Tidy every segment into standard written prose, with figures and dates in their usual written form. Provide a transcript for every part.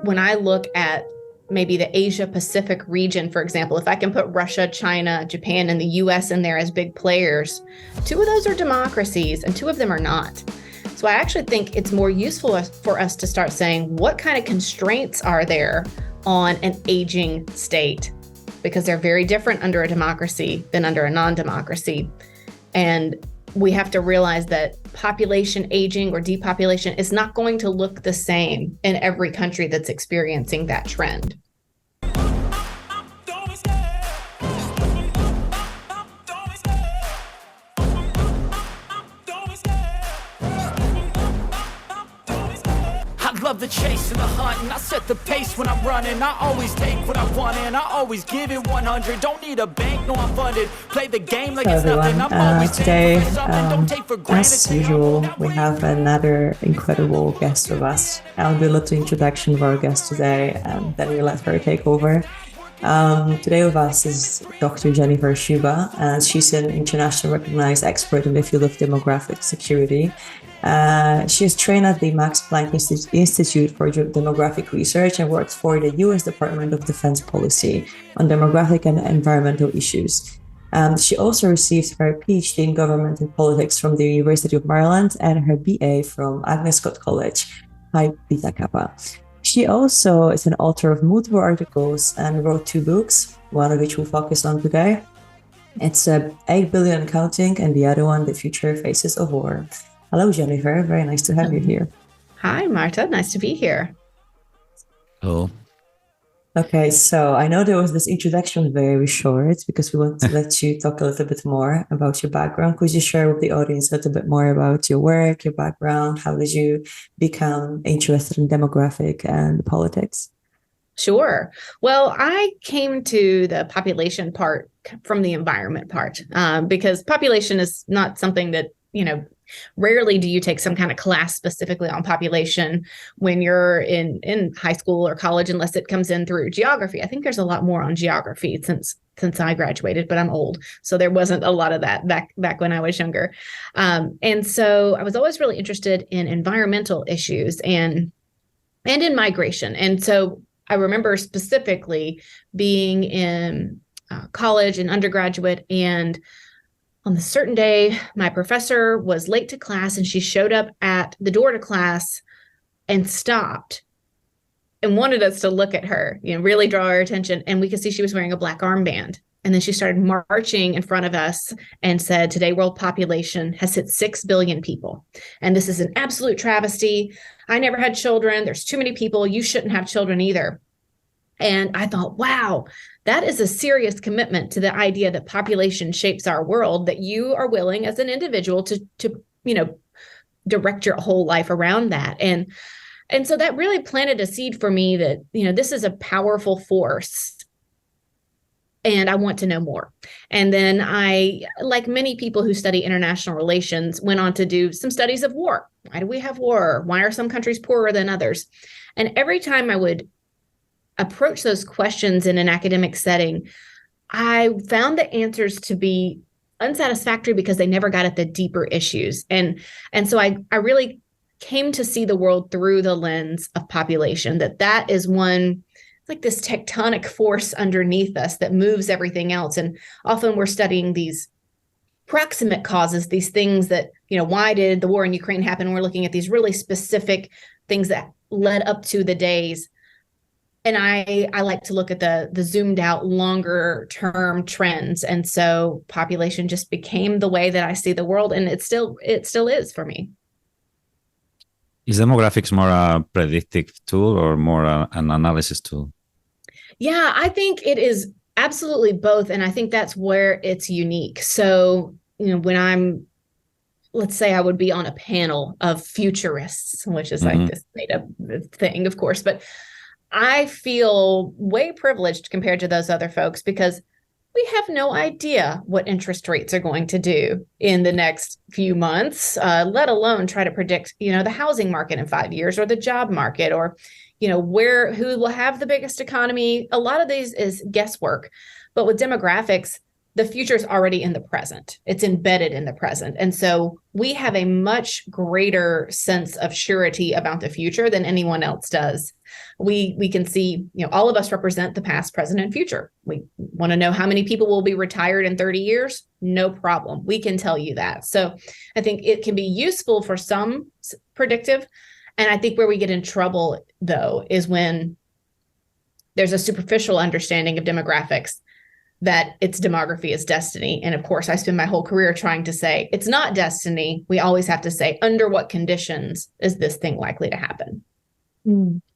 when I look at maybe the Asia Pacific region, for example, if I can put Russia, China, Japan, and the US in there as big players, two of those are democracies and two of them are not. So I actually think it's more useful for us to start saying, what kind of constraints are there on an aging state? Because they're very different under a democracy than under a non-democracy. And we have to realize that population aging or depopulation is not going to look the same in every country that's experiencing that trend. Love the chase and the hunt, and I set the pace when I'm running. I always take what I want and I always give it 100. Don't need a bank, no I'm funded. Play the game like it's nothing. I'm always today, don't take for granted. as usual, we have another incredible guest with us. I'll do a little introduction of our guest today, and then we'll let her take over. Today with us is Dr. Jennifer Sciubba, and she's an internationally recognized expert in the field of demographic security. She is trained at the Max Planck Institute for Demographic Research and works for the U.S. Department of Defense Policy on demographic and environmental issues. She also received her PhD in Government and Politics from the University of Maryland and her BA from Agnes Scott College, Phi Beta Kappa. She also is an author of multiple articles and wrote 2 books, one of which we'll focus on today. It's 8 Billion and Counting, and the other one, The Future Faces of War. Hello, Jennifer. Very nice to have you here. Hi, Marta. Nice to be here. Hello. Okay, so I know there was this introduction very short because we want to let you talk a little bit more about your background. Could you share with the audience a little bit more about your work, your background? How did you become interested in demographic and politics? Sure. Well, I came to the population part from the environment part because population is not something that, rarely do you take some kind of class specifically on population when you're in high school or college, unless it comes in through geography. I think there's a lot more on geography since I graduated, but I'm old. So there wasn't a lot of that back when I was younger. And so I was always really interested in environmental issues and in migration. And so I remember specifically being in college and undergraduate, and on a certain day, my professor was late to class and she showed up at the door to class and stopped and wanted us to look at her, really draw our attention. And we could see she was wearing a black armband. And then she started marching in front of us and said, today world population has hit 6 billion people. And this is an absolute travesty. I never had children. There's too many people. You shouldn't have children either. And I thought, wow, that is a serious commitment to the idea that population shapes our world, that you are willing as an individual to direct your whole life around that. And so that really planted a seed for me that, this is a powerful force and I want to know more. And then I, like many people who study international relations, went on to do some studies of war. Why do we have war? Why are some countries poorer than others? And every time I would approach those questions in an academic setting, I found the answers to be unsatisfactory because they never got at the deeper issues. And so I really came to see the world through the lens of population, that is one, like this tectonic force underneath us that moves everything else. And often we're studying these proximate causes, these things that, why did the war in Ukraine happen? We're looking at these really specific things that led up to the days. And I like to look at the zoomed out longer term trends. And so population just became the way that I see the world. And it still is for me. Is demographics more a predictive tool or more an analysis tool? Yeah, I think it is absolutely both. And I think that's where it's unique. So, when let's say I would be on a panel of futurists, which is like this made up thing, of course, but I feel way privileged compared to those other folks because we have no idea what interest rates are going to do in the next few months, let alone try to predict, the housing market in 5 years or the job market or, who will have the biggest economy. A lot of these is guesswork. But with demographics, the future is already in the present. It's embedded in the present. And so we have a much greater sense of surety about the future than anyone else does. We can see, all of us represent the past, present, and future. We want to know how many people will be retired in 30 years? No problem. We can tell you that. So I think it can be useful for some predictive. And I think where we get in trouble, though, is when there's a superficial understanding of demographics that its demography is destiny. And of course, I spend my whole career trying to say it's not destiny. We always have to say, under what conditions is this thing likely to happen?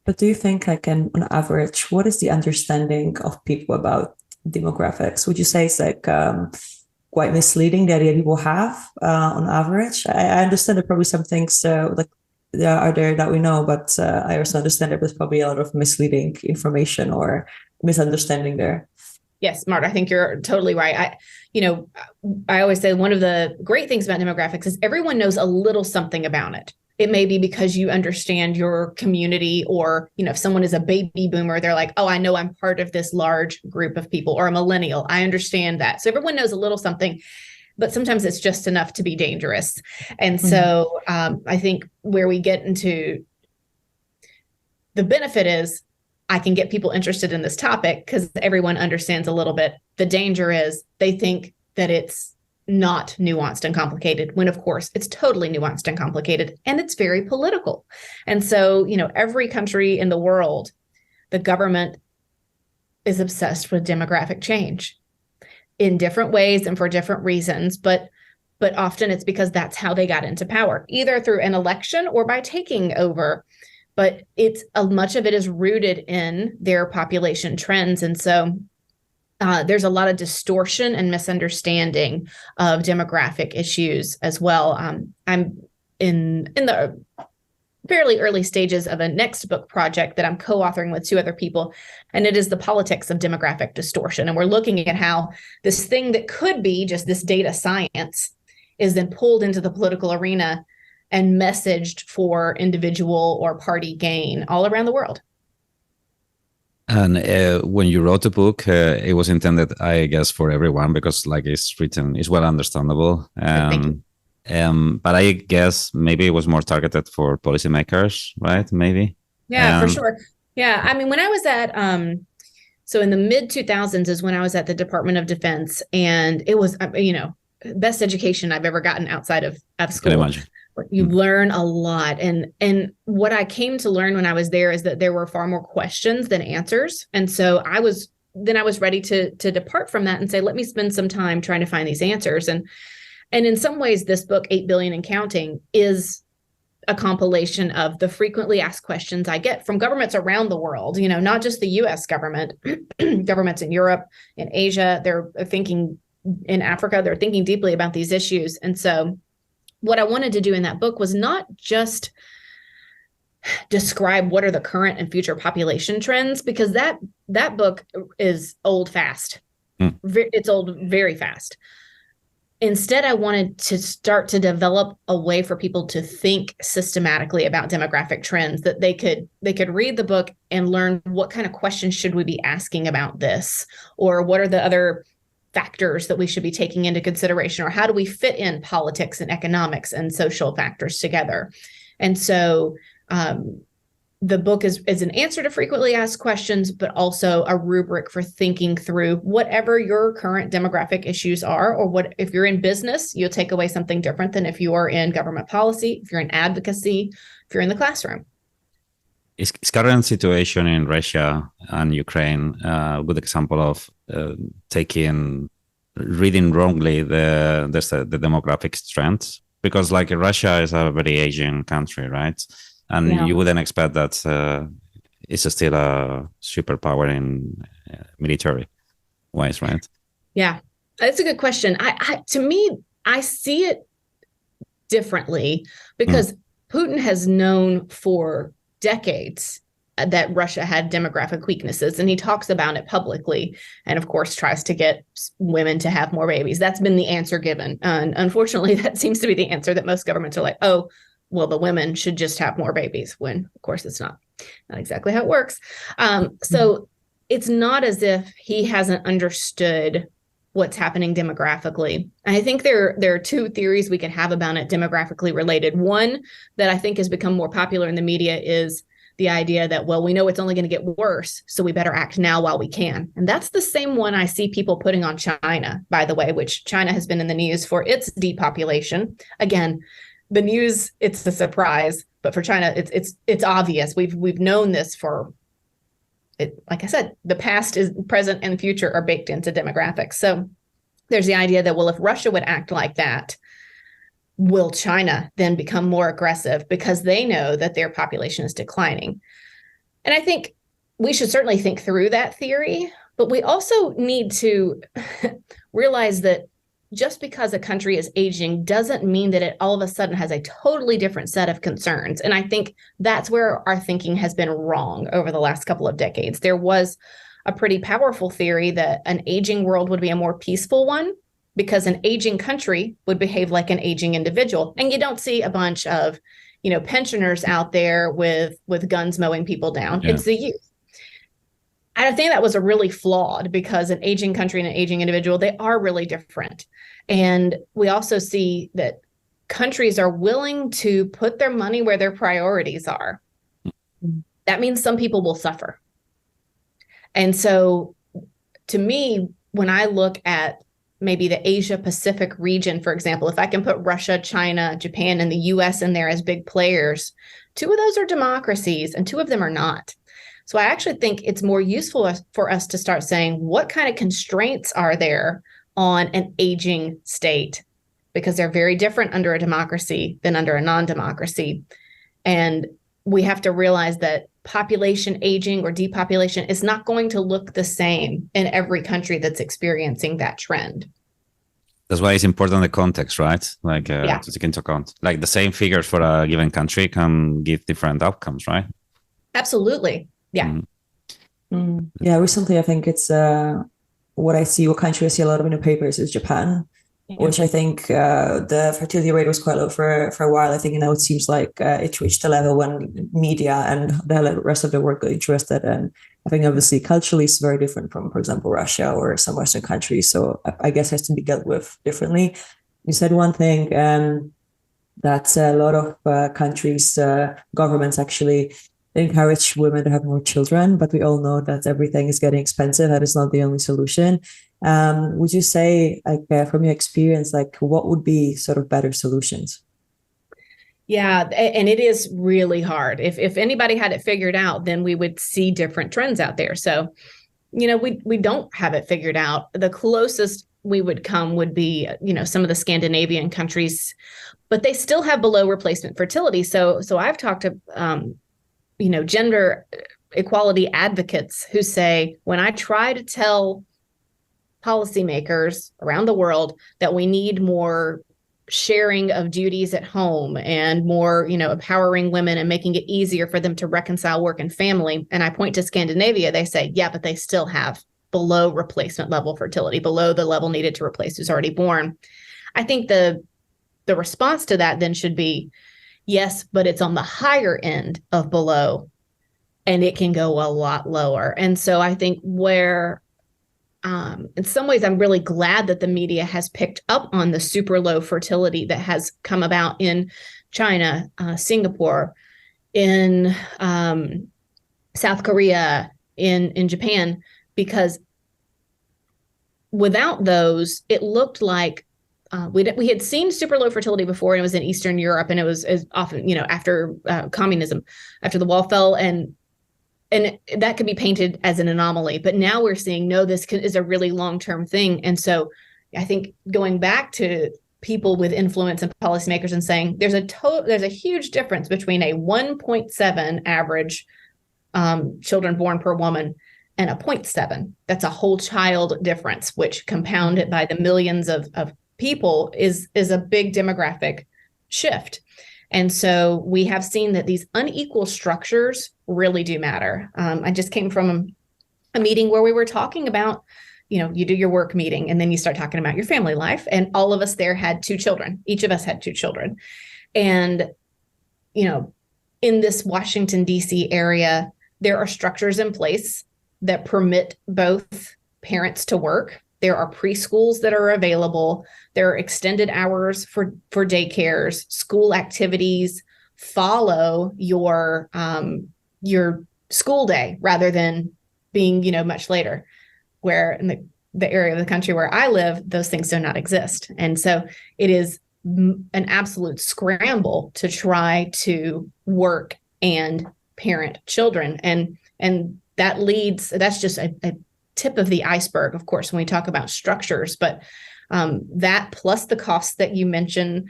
But do you think, like, on average, what is the understanding of people about demographics? Would you say it's like quite misleading, the idea people have on average? I understand there are probably some things like there are there that we know, but I also understand there's probably a lot of misleading information or misunderstanding there. Yes, Marta, I think you're totally right. I always say one of the great things about demographics is everyone knows a little something about it. It may be because you understand your community, or, if someone is a baby boomer, they're like, oh, I know I'm part of this large group of people, or a millennial. I understand that. So everyone knows a little something, but sometimes it's just enough to be dangerous. And so I think where we get into the benefit is I can get people interested in this topic because everyone understands a little bit. The danger is they think that it's not nuanced and complicated, when of course it's totally nuanced and complicated, and it's very political. And so, every country in the world, the government is obsessed with demographic change in different ways and for different reasons, but often it's because that's how they got into power, either through an election or by taking over. But it's much of it is rooted in their population trends. And so there's a lot of distortion and misunderstanding of demographic issues as well. I'm in the fairly early stages of a next book project that I'm co-authoring with 2 other people, and it is the politics of demographic distortion. And we're looking at how this thing that could be just this data science is then pulled into the political arena and messaged for individual or party gain all around the world. And when you wrote the book, it was intended, I guess, for everyone because, like, it's well understandable. Thank you. But I guess maybe it was more targeted for policymakers, right? Maybe. Yeah, for sure. Yeah, I mean, when I was at so in the mid 2000s is when I was at the Department of Defense, and it was best education I've ever gotten outside of school. Can imagine. You learn a lot. And what I came to learn when I was there is that there were far more questions than answers. And so I was ready to depart from that and say, let me spend some time trying to find these answers. And in some ways, this book, 8 Billion and Counting, is a compilation of the frequently asked questions I get from governments around the world, not just the US government, governments in Europe, in Asia. They're thinking in Africa, they're thinking deeply about these issues. And so what I wanted to do in that book was not just describe what are the current and future population trends, because that book is old fast. It's old very fast. Instead, I wanted to start to develop a way for people to think systematically about demographic trends, that they could read the book and learn what kind of questions should we be asking about this, or what are the other factors that we should be taking into consideration, or how do we fit in politics and economics and social factors together. And so the book is an answer to frequently asked questions, but also a rubric for thinking through whatever your current demographic issues are, or what if you're in business, you'll take away something different than if you are in government policy, if you're in advocacy, if you're in the classroom. Is current situation in Russia and Ukraine a good example of reading wrongly the demographic trends? Because, like, Russia is a very aging country, right? And you wouldn't expect that it's still a superpower in military wise, right? Yeah, that's a good question. To me, I see it differently because Putin has known for decades that Russia had demographic weaknesses, and he talks about it publicly, and of course tries to get women to have more babies. That's been the answer given, and unfortunately that seems to be the answer that most governments are like, oh, well, the women should just have more babies, when of course it's not exactly how it works. So it's not as if he hasn't understood what's happening demographically. And I think there are two theories we can have about it demographically related. One that I think has become more popular in the media is the idea that, well, we know it's only going to get worse, so we better act now while we can. And that's the same one I see people putting on China, by the way, which China has been in the news for its depopulation. Again, the news, it's a surprise, but for China, it's obvious. We've known this for it. Like I said, the past, is present, and future are baked into demographics. So there's the idea that, well, if Russia would act like that, will China then become more aggressive because they know that their population is declining? And I think we should certainly think through that theory, but we also need to realize that just because a country is aging doesn't mean that it all of a sudden has a totally different set of concerns. And I think that's where our thinking has been wrong over the last couple of decades. There was a pretty powerful theory that an aging world would be a more peaceful one because an aging country would behave like an aging individual. And you don't see a bunch of, pensioners out there with guns mowing people down. Yeah. It's the youth. I think that was a really flawed, because an aging country and an aging individual, they are really different. And we also see that countries are willing to put their money where their priorities are. That means some people will suffer. And so to me, when I look at maybe the Asia Pacific region, for example, if I can put Russia, China, Japan, and the US in there as big players, two of those are democracies and two of them are not. So I actually think it's more useful for us to start saying, what kind of constraints are there on an aging state? Because they're very different under a democracy than under a non-democracy. And we have to realize that population aging or depopulation is not going to look the same in every country that's experiencing that trend. That's why it's important the context, right? To take into account. Like the same figures for a given country can give different outcomes, right? Absolutely. Yeah. Yeah. Recently, I think it's what country I see a lot of in the papers is Japan, which I think the fertility rate was quite low for a while. I think now it seems like it reached a level when media and the rest of the world got interested. And I think obviously culturally it's very different from, for example, Russia or some Western countries. So I guess it has to be dealt with differently. You said one thing, that a lot of countries, governments actually encourage women to have more children, but we all know that everything is getting expensive. That is not the only solution. Would you say, from your experience, what would be sort of better solutions? Yeah, and it is really hard. If anybody had it figured out, then we would see different trends out there. So, we don't have it figured out. The closest we would come would be, some of the Scandinavian countries, but they still have below replacement fertility. So I've talked to gender equality advocates who say, when I try to tell policymakers around the world that we need more sharing of duties at home and more, empowering women and making it easier for them to reconcile work and family, and I point to Scandinavia, they say, yeah, but they still have below replacement level fertility, below the level needed to replace who's already born. I think the response to that then should be, yes, but it's on the higher end of below, and it can go a lot lower. And so I think where, in some ways, I'm really glad that the media has picked up on the super low fertility that has come about in China, Singapore, in South Korea, in Japan, because without those, it looked like we had seen super low fertility before, and it was in Eastern Europe, and it was often, after communism, after the wall fell, and that could be painted as an anomaly. But now we're seeing, no, this is a really long-term thing. And so I think going back to people with influence and policymakers and saying there's a huge difference between a 1.7 average children born per woman and a 0.7. That's a whole child difference, which compounded by the millions of people is a big demographic shift. And so we have seen that these unequal structures really do matter. I just came from a meeting where we were talking about, you do your work meeting and then you start talking about your family life. And all of us there had 2 children. Each of us had 2 children. And, in this Washington, D.C. area, there are structures in place that permit both parents to work. There are preschools that are available. There are extended hours for daycares. School activities follow your school day rather than being, much later, where in the area of the country where I live, those things do not exist. And so it is an absolute scramble to try to work and parent children. And that's just a tip of the iceberg, of course, when we talk about structures, but that plus the costs that you mentioned,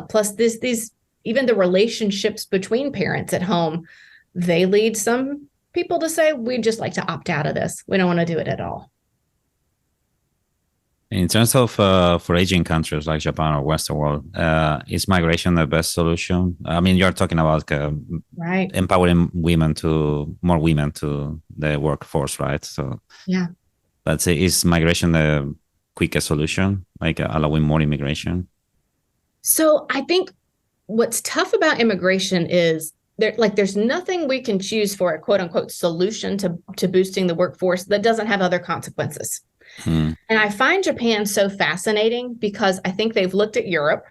plus these even the relationships between parents at home, they lead some people to say, we just like to opt out of this. We don't want to do it at all. In terms of for aging countries like Japan or Western world, is migration the best solution? I mean, you're talking about right, empowering more women to the workforce, right? So yeah, let's say, is migration the quickest solution, like allowing more immigration? So I think what's tough about immigration is there's nothing we can choose for a quote unquote solution to boosting the workforce that doesn't have other consequences. And I find Japan so fascinating because I think they've looked at Europe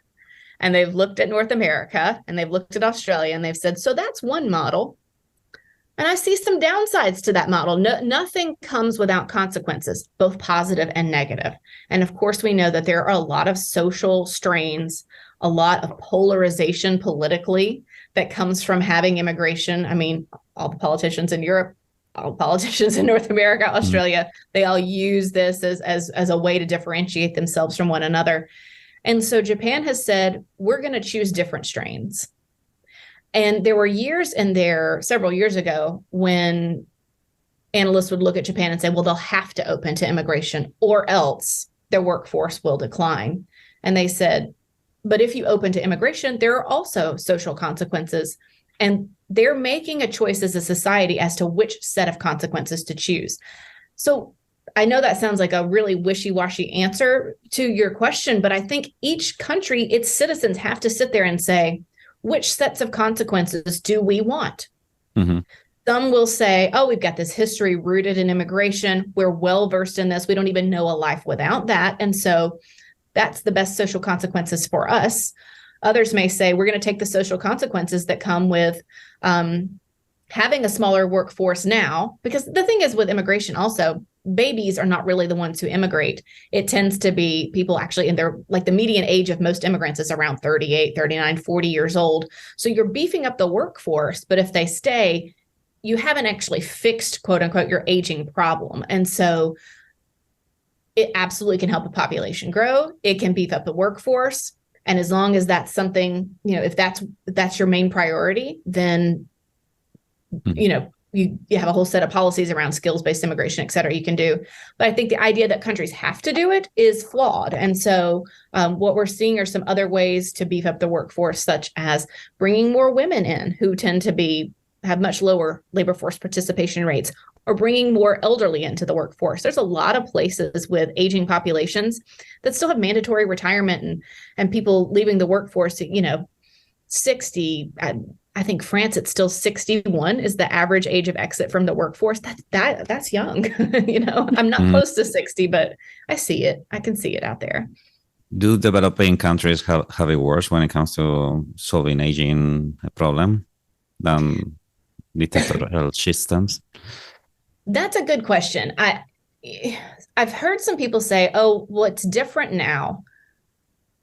and they've looked at North America and they've looked at Australia and they've said, so that's one model. And I see some downsides to that model. Nothing comes without consequences, both positive and negative. And of course, we know that there are a lot of social strains, a lot of polarization politically that comes from having immigration. I mean, all the politicians in Europe, all politicians in North America, Australia, they all use this as a way to differentiate themselves from one another. And so Japan has said, we're going to choose different strains. And there were years in there, several years ago, when analysts would look at Japan and say, well, they'll have to open to immigration or else their workforce will decline. And they said, but if you open to immigration, there are also social consequences. And they're making a choice as a society as to which set of consequences to choose. So I know that sounds like a really wishy-washy answer to your question, but I think each country, its citizens have to sit there and say, which sets of consequences do we want? Mm-hmm. Some will say, oh, we've got this history rooted in immigration. We're well-versed in this. We don't even know a life without that. And so that's the best social consequences for us. Others may say, we're going to take the social consequences that come with having a smaller workforce now, because the thing is with immigration also, babies are not really the ones who immigrate. It tends to be people actually in their, like the median age of most immigrants is around 38, 39, 40 years old. So you're beefing up the workforce, but if they stay, you haven't actually fixed, quote unquote, your aging problem. And so it absolutely can help a population grow. It can beef up the workforce. And as long as that's something, if that's your main priority, then, you have a whole set of policies around skills-based immigration, et cetera, you can do. But I think the idea that countries have to do it is flawed. And so what we're seeing are some other ways to beef up the workforce, such as bringing more women in who tend to have much lower labor force participation rates, or bringing more elderly into the workforce. There's a lot of places with aging populations that still have mandatory retirement and people leaving the workforce at, 60. I think France, it's still 61 is the average age of exit from the workforce. That's young. I'm not close to 60, but I see it. I can see it out there. Do developing countries have it worse when it comes to solving aging problem than dictatorial systems? That's a good question. I've heard some people say, oh, what's different now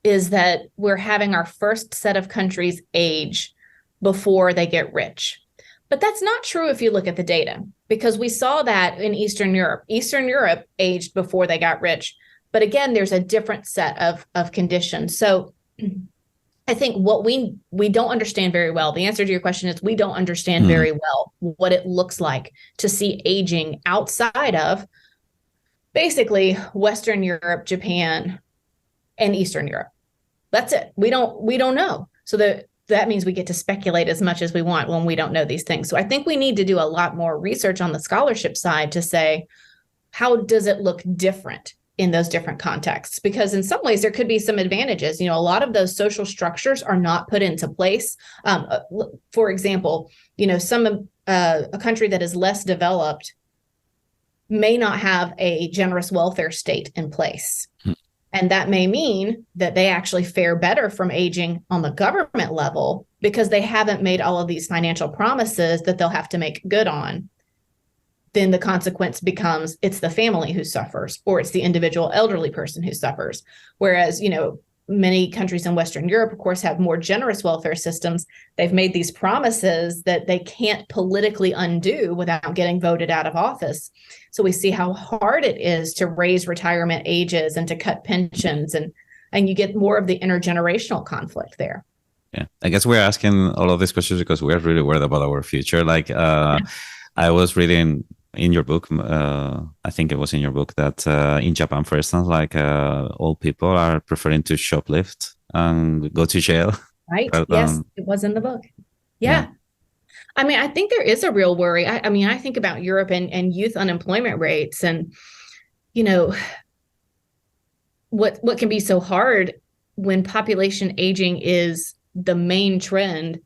is that we're having our first set of countries age before they get rich. But that's not true if you look at the data, because we saw that in Eastern Europe. Eastern Europe aged before they got rich. But again, there's a different set of conditions. So I think what we don't understand very well, the answer to your question is we don't understand very well what it looks like to see aging outside of basically Western Europe, Japan, and Eastern Europe. That's it. We don't know. So that means we get to speculate as much as we want when we don't know these things. So I think we need to do a lot more research on the scholarship side to say, how does it look different in those different contexts? Because in some ways there could be some advantages. A lot of those social structures are not put into place. For example, a country that is less developed, may not have a generous welfare state in place. And that may mean that they actually fare better from aging on the government level because they haven't made all of these financial promises that they'll have to make good on. Then the consequence becomes it's the family who suffers, or it's the individual elderly person who suffers. Whereas, many countries in Western Europe, of course, have more generous welfare systems. They've made these promises that they can't politically undo without getting voted out of office. So we see how hard it is to raise retirement ages and to cut pensions, and you get more of the intergenerational conflict there. Yeah, I guess we're asking all of these questions because we're really worried about our future. I was reading in your book, I think it was in your book, that in Japan, for instance, old people are preferring to shoplift and go to jail. Right. Yes, it was in the book. Yeah. I mean, I think there is a real worry. I think about Europe and youth unemployment rates, and, what can be so hard when population aging is the main trend.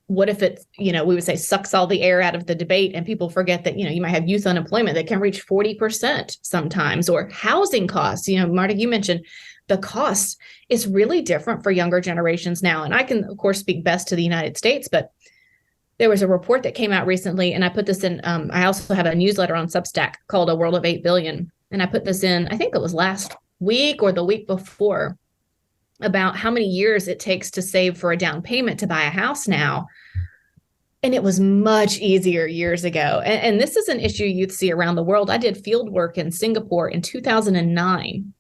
What if it's, we would say sucks all the air out of the debate, and people forget that, you might have youth unemployment that can reach 40% sometimes, or housing costs. Marta, you mentioned the cost is really different for younger generations now. And I can, of course, speak best to the United States, but there was a report that came out recently, and I put this in, I also have a newsletter on Substack called A World of 8 Billion. And I put this in, I think it was last week or the week before, about how many years it takes to save for a down payment to buy a house now. And it was much easier years ago. And this is an issue you'd see around the world. I did field work in Singapore in 2009.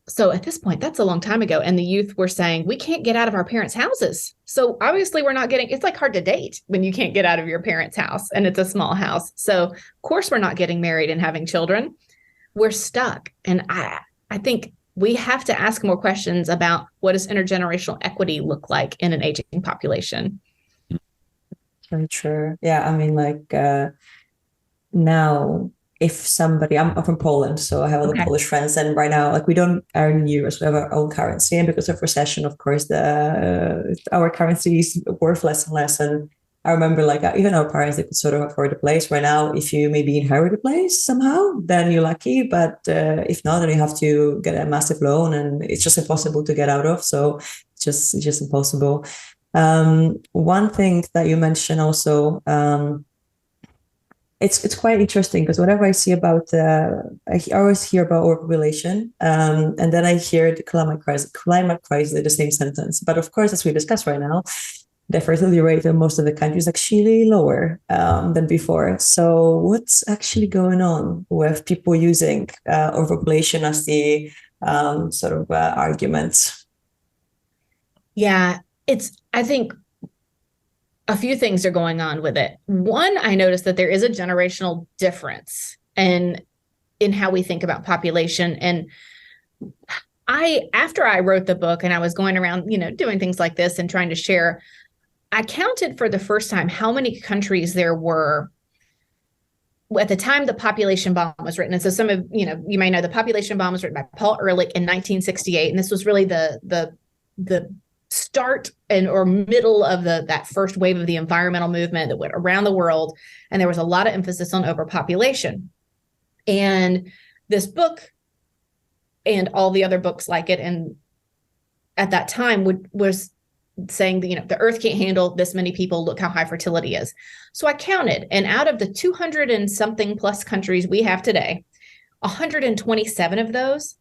So at this point, that's a long time ago. And the youth were saying, we can't get out of our parents' houses. So obviously we're not getting, it's like hard to date when you can't get out of your parents' house and it's a small house. So of course we're not getting married and having children. We're stuck. And I think we have to ask more questions about what does intergenerational equity look like in an aging population. Very true. Yeah, now if somebody, I'm from Poland, so I have other Polish friends, and right now, we don't earn euros, we have our own currency, and because of recession, of course, our currency is worth less and less. And I remember, even our parents, they could sort of afford a place. Right now, if you maybe inherit a place somehow, then you're lucky. But if not, then you have to get a massive loan, and it's just impossible to get out of. So it's just impossible. One thing that you mentioned also, it's quite interesting because whenever I see about, I always hear about overpopulation, and then I hear the climate crisis in the same sentence. But of course, as we discussed right now, the fertility rate in most of the countries is actually lower than before. So what's actually going on with people using overpopulation as the argument? Yeah, I think a few things are going on with it. One, I noticed that there is a generational difference in how we think about population. And after I wrote the book and I was going around, doing things like this and trying to share, I counted for the first time how many countries there were at the time the population bomb was written. And so some of, you may know the population bomb was written by Paul Ehrlich in 1968. And this was really the start or middle of that first wave of the environmental movement that went around the world. And there was a lot of emphasis on overpopulation. And this book and all the other books like it, and at that time was saying that, the earth can't handle this many people. Look how high fertility is. So I counted, and out of the 200 and something plus countries we have today, 127 of those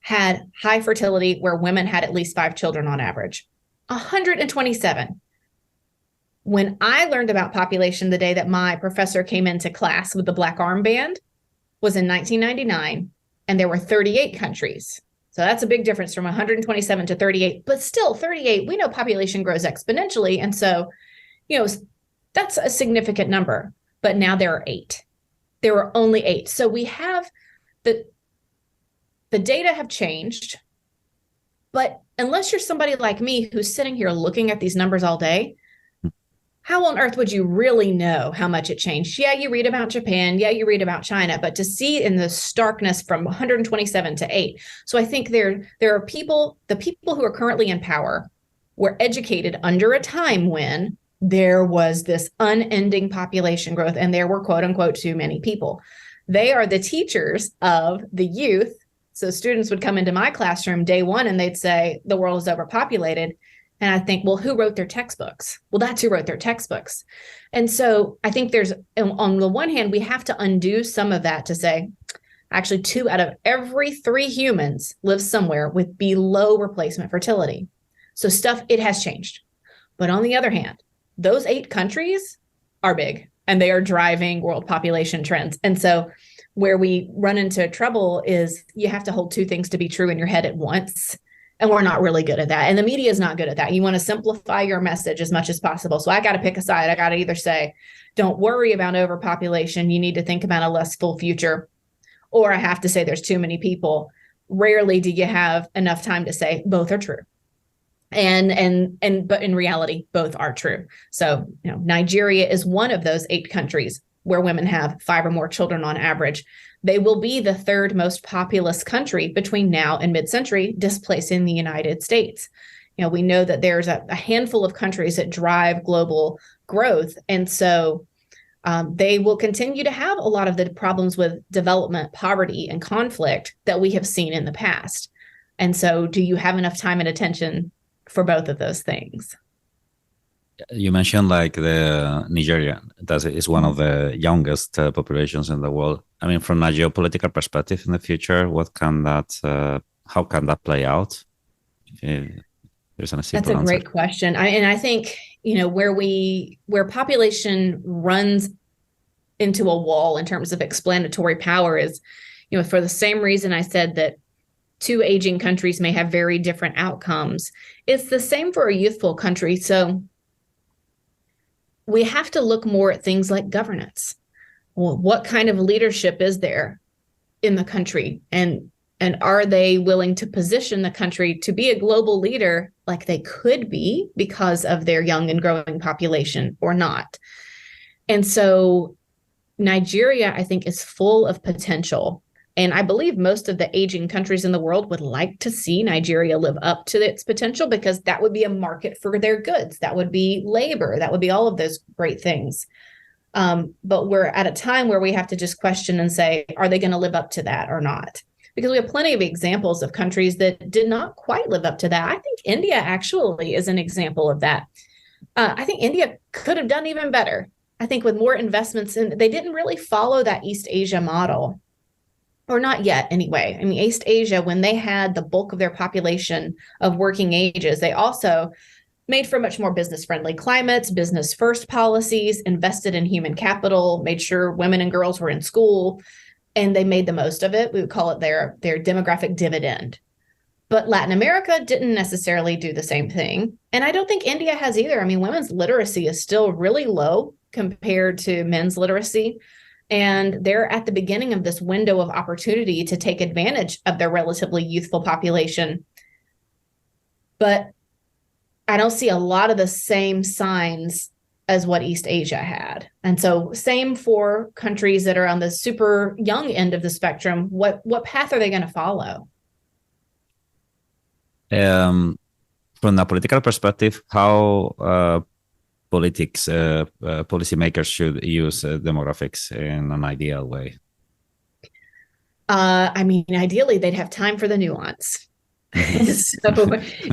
had high fertility where women had at least 5 children on average. 127. When I learned about population the day that my professor came into class with the black armband was in 1999, and there were 38 countries. So that's a big difference from 127 to 38, but still 38, we know population grows exponentially. And so, that's a significant number, but now there are 8. There were only 8. So we have the data have changed, but unless you're somebody like me who's sitting here looking at these numbers all day, how on earth would you really know how much it changed? Yeah, you read about Japan. Yeah, you read about China, but to see in the starkness from 127 to 8. So I think there are the people who are currently in power were educated under a time when there was this unending population growth and there were quote unquote too many people. They are the teachers of the youth. So students would come into my classroom day one and they'd say, the world is overpopulated. And I think, well, who wrote their textbooks? Well, that's who wrote their textbooks. And so I think there's, on the one hand, we have to undo some of that to say, actually, 2 out of every 3 humans live somewhere with below replacement fertility. So it has changed. But on the other hand, those 8 countries are big and they are driving world population trends. And so where we run into trouble is you have to hold 2 things to be true in your head at once. And we're not really good at that. And the media is not good at that. You want to simplify your message as much as possible. So I got to pick a side. I got to either say, don't worry about overpopulation. You need to think about a less full future. Or I have to say there's too many people. Rarely do you have enough time to say both are true. But in reality, both are true. So, Nigeria is one of those 8 countries where women have 5 or more children on average. They will be the 3rd most populous country between now and mid-century, displacing the United States. We know that there's a handful of countries that drive global growth. And so they will continue to have a lot of the problems with development, poverty, and conflict that we have seen in the past. And so do you have enough time and attention for both of those things? You mentioned like the Nigeria, that is one of the youngest populations in the world. I mean, from a geopolitical perspective in the future, how can that play out? There's a simple That's a answer. great question. I think, where population runs into a wall in terms of explanatory power is, for the same reason I said that 2 aging countries may have very different outcomes. It's the same for a youthful country. So we have to look more at things like governance. Well, what kind of leadership is there in the country? And are they willing to position the country to be a global leader like they could be because of their young and growing population or not? And so Nigeria, I think, is full of potential. And I believe most of the aging countries in the world would like to see Nigeria live up to its potential because that would be a market for their goods. That would be labor. That would be all of those great things. But we're at a time where we have to just question and say, are they going to live up to that or not? Because we have plenty of examples of countries that did not quite live up to that. I think India actually is an example of that. I think India could have done even better. I think with more investments they didn't really follow that East Asia model. Or not yet, anyway. I mean, East Asia, when they had the bulk of their population of working ages, they also made for much more business-friendly climates, business-first policies, invested in human capital, made sure women and girls were in school, and they made the most of it. We would call it their demographic dividend. But Latin America didn't necessarily do the same thing. And I don't think India has either. I mean, women's literacy is still really low compared to men's literacy. And they're at the beginning of this window of opportunity to take advantage of their relatively youthful population. But I don't see a lot of the same signs as what East Asia had. And so same for countries that are on the super young end of the spectrum. What path are they going to follow? From a political perspective, how policymakers should use demographics in an ideal way? Ideally, they'd have time for the nuance. So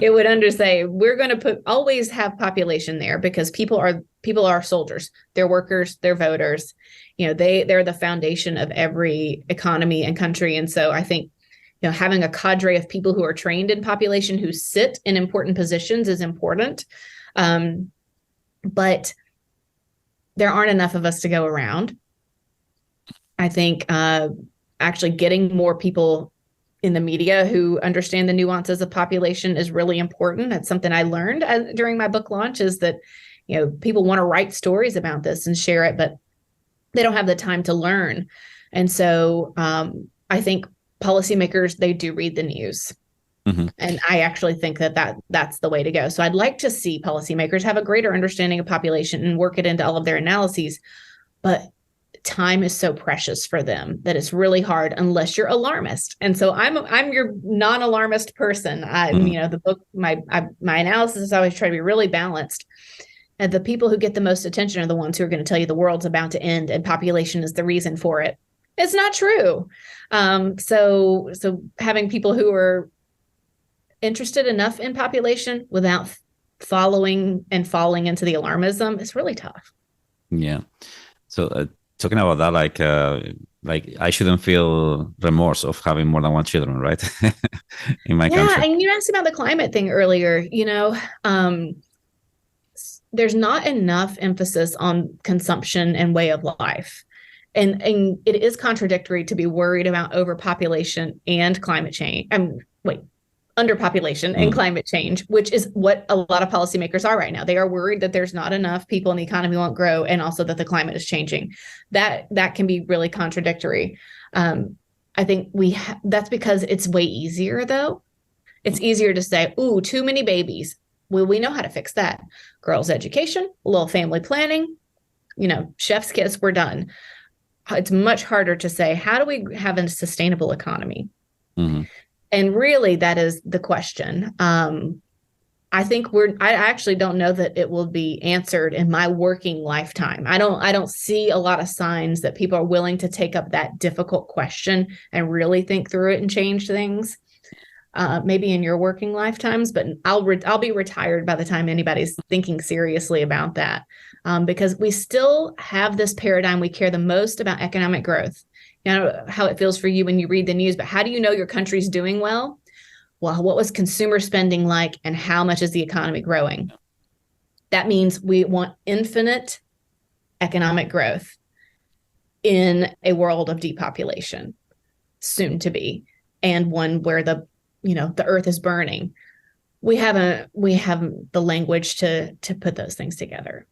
it would say we're going to always have population there because people are soldiers, they're workers, they're voters. They're the foundation of every economy and country. And so I think having a cadre of people who are trained in population who sit in important positions is important. But there aren't enough of us to go around. I think actually getting more people in the media who understand the nuances of population is really important. That's something I learned during my book launch is that, people want to write stories about this and share it, but they don't have the time to learn. And so I think policymakers, they do read the news. Mm-hmm. And I actually think that's the way to go. So I'd like to see policymakers have a greater understanding of population and work it into all of their analyses. But time is so precious for them that it's really hard unless you're alarmist. And so I'm your non-alarmist person. The book, my analysis is always try to be really balanced. And the people who get the most attention are the ones who are going to tell you the world's about to end and population is the reason for it. It's not true. So having people who are interested enough in population without following and falling into the alarmism is really tough. Yeah. So talking about that, like I shouldn't feel remorse of having more than one children, right? In my country. Yeah, and you asked about the climate thing earlier. There's not enough emphasis on consumption and way of life. And it is contradictory to be worried about overpopulation and climate change. Underpopulation and climate change, which is what a lot of policymakers are right now. They are worried that there's not enough people and the economy won't grow, and also that the climate is changing. That can be really contradictory. I think that's because it's way easier, though. It's easier to say, "Ooh, too many babies." Well, we know how to fix that. Girls' education, a little family planning, chef's kiss, we're done. It's much harder to say, how do we have a sustainable economy? Mm-hmm. And really, that is the question. I think I actually don't know that it will be answered in my working lifetime. I don't see a lot of signs that people are willing to take up that difficult question and really think through it and change things. Maybe in your working lifetimes, but I'll be retired by the time anybody's thinking seriously about that, because we still have this paradigm. We care the most about economic growth. I don't know how it feels for you when you read the news, but how do you know your country's doing well? Well, what was consumer spending like, and how much is the economy growing? That means we want infinite economic growth in a world of depopulation, soon to be, and one where the earth is burning. We have the language to put those things together.